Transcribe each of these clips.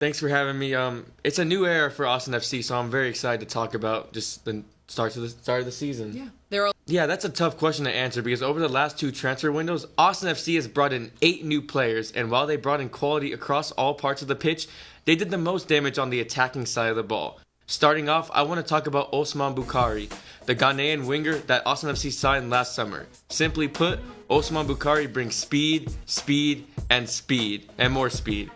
Thanks for having me. It's a new era for Austin FC, so I'm very excited to talk about just the start of the season. Yeah, they're all. Yeah, that's a tough question to answer because over the last two transfer windows, Austin FC has brought in 8 new players, and while they brought in quality across all parts of the pitch, they did the most damage on the attacking side of the ball. Starting off, I want to talk about Osman Bukhari, the Ghanaian winger that Austin FC signed last summer. Simply put, Osman Bukhari brings speed, and more speed.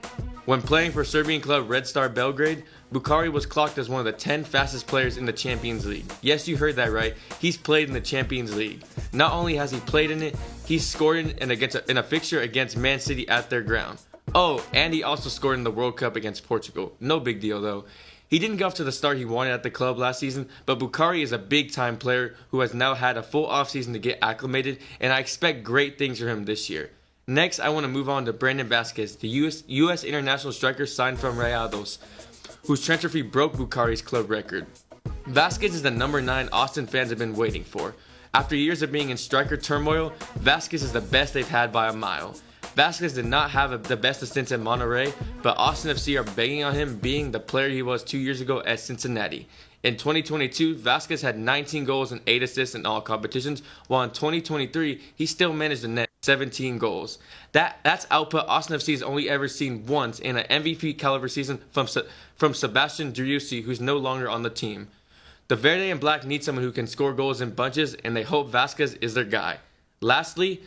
When playing for Serbian club Red Star Belgrade, Bukhari was clocked as one of the 10 fastest players in the Champions League. Yes, you heard that right. He's played in the Champions League. Not only has he played in it, he's scored in a fixture against Man City at their ground. Oh, and he also scored in the World Cup against Portugal. No big deal though. He didn't get off to the start he wanted at the club last season, but Bukhari is a big-time player who has now had a full offseason to get acclimated, and I expect great things from him this year. Next, I want to move on to Brandon Vasquez, the U.S. international striker signed from Rayados, whose transfer fee broke Bukhari's club record. Vasquez is the number 9 Austin fans have been waiting for. After years of being in striker turmoil, Vasquez is the best they've had by a mile. Vasquez did not have the best of stints at Monterrey, but Austin FC are begging on him being the player he was 2 years ago at Cincinnati. In 2022, Vasquez had 19 goals and 8 assists in all competitions, while in 2023, he still managed to net 17 goals. That's output Austin FC has only ever seen once in an MVP caliber season from Sebastian Driussi, who's no longer on the team. The Verde and Black need someone who can score goals in bunches, and they hope Vasquez is their guy. Lastly,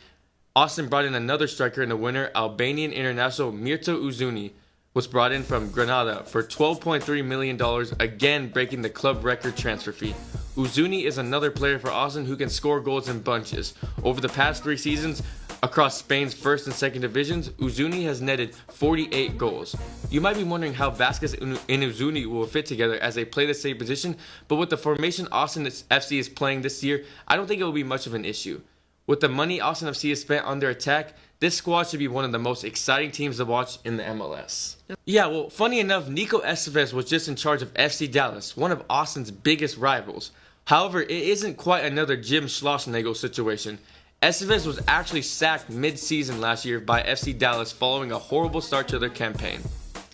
Austin brought in another striker in the winter. Albanian international Mirto Uzuni was brought in from Granada for $12.3 million, again breaking the club record transfer fee. Uzuni is another player for Austin who can score goals in bunches. Over the past 3 seasons, across Spain's first and second divisions, Uzuni has netted 48 goals. You might be wondering how Vasquez and Uzuni will fit together as they play the same position, but with the formation Austin FC is playing this year, I don't think it will be much of an issue. With the money Austin FC has spent on their attack, this squad should be one of the most exciting teams to watch in the MLS. Yeah, well, funny enough, Nico Estevez was just in charge of FC Dallas, one of Austin's biggest rivals. However, it isn't quite another Jim Schlossnagle situation. Estevez was actually sacked mid-season last year by FC Dallas following a horrible start to their campaign.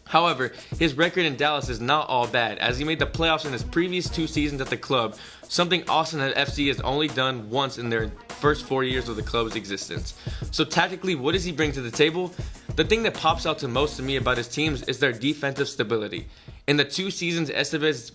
However, his record in Dallas is not all bad, as he made the playoffs in his previous 2 seasons at the club, something Austin FC has only done once in their first 4 years of the club's existence. So tactically, what does he bring to the table? The thing that pops out to most to me about his teams is their defensive stability. In the 2 seasons Estevez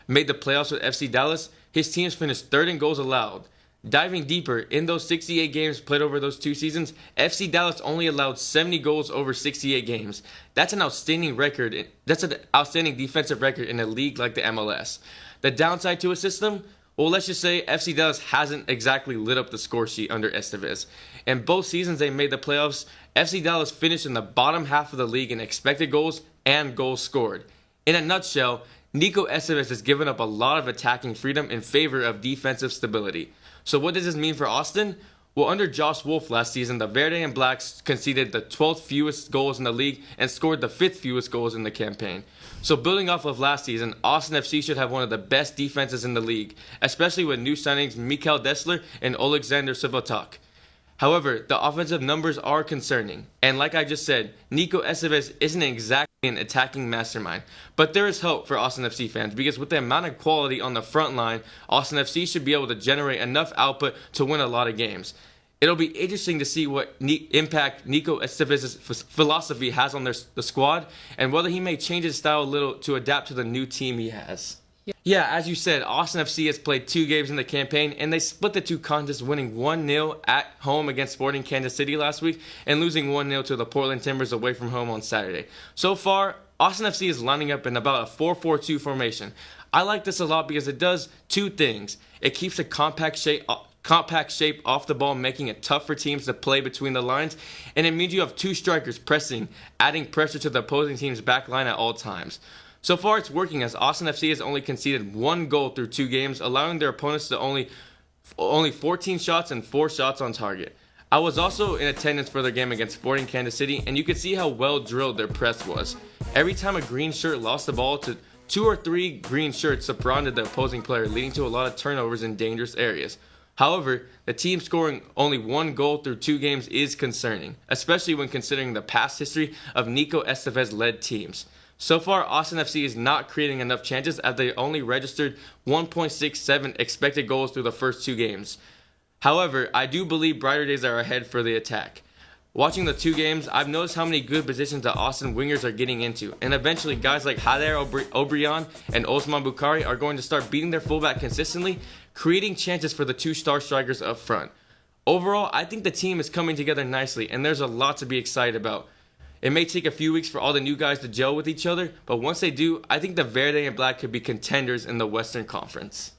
made the playoffs with FC Dallas, his teams finished 3rd in goals allowed. Diving deeper, in those 68 games played over those 2 seasons, FC Dallas only allowed 70 goals over 68 games. That's an outstanding record. That's an outstanding defensive record in a league like the MLS. The downside to a system? Well, let's just say FC Dallas hasn't exactly lit up the score sheet under Estevez. In both seasons they made the playoffs, FC Dallas finished in the bottom half of the league in expected goals and goals scored. In a nutshell, Nico Estevez has given up a lot of attacking freedom in favor of defensive stability. So what does this mean for Austin? Well, under Josh Wolf last season, the Verde and Blacks conceded the 12th fewest goals in the league and scored the 5th fewest goals in the campaign. So building off of last season, Austin FC should have one of the best defenses in the league, especially with new signings Mikael Dessler and Alexander Sviatok. However, the offensive numbers are concerning, and like I just said, Nico Estevez isn't exactly an attacking mastermind, but there is hope for Austin FC fans because with the amount of quality on the front line, Austin FC should be able to generate enough output to win a lot of games. It'll be interesting to see what impact Nico Estevez's philosophy has on the squad, and whether he may change his style a little to adapt to the new team he has. Yeah, as you said, Austin FC has played 2 games in the campaign, and they split the 2 contests, winning 1-0 at home against Sporting Kansas City last week, and losing 1-0 to the Portland Timbers away from home on Saturday. So far, Austin FC is lining up in about a 4-4-2 formation. I like this a lot because it does 2 things. It keeps a compact shape off the ball, making it tough for teams to play between the lines, and it means you have 2 strikers pressing, adding pressure to the opposing team's back line at all times. So far it's working as Austin FC has only conceded 1 goal through 2 games, allowing their opponents to only 14 shots and 4 shots on target. I was also in attendance for their game against Sporting Kansas City, and you could see how well drilled their press was. Every time a green shirt lost the ball, to 2 or 3 green shirts surrounded the opposing player, leading to a lot of turnovers in dangerous areas. However, the team scoring only 1 goal through 2 games is concerning, especially when considering the past history of Nico Estevez-led teams. So far, Austin FC is not creating enough chances as they only registered 1.67 expected goals through the first 2 games. However, I do believe brighter days are ahead for the attack. Watching the 2 games, I've noticed how many good positions the Austin wingers are getting into, and eventually guys like Hader Obrian and Osman Bukhari are going to start beating their fullback consistently, creating chances for the 2 star strikers up front. Overall, I think the team is coming together nicely, and there's a lot to be excited about. It may take a few weeks for all the new guys to gel with each other, but once they do, I think the Verde and Black could be contenders in the Western Conference.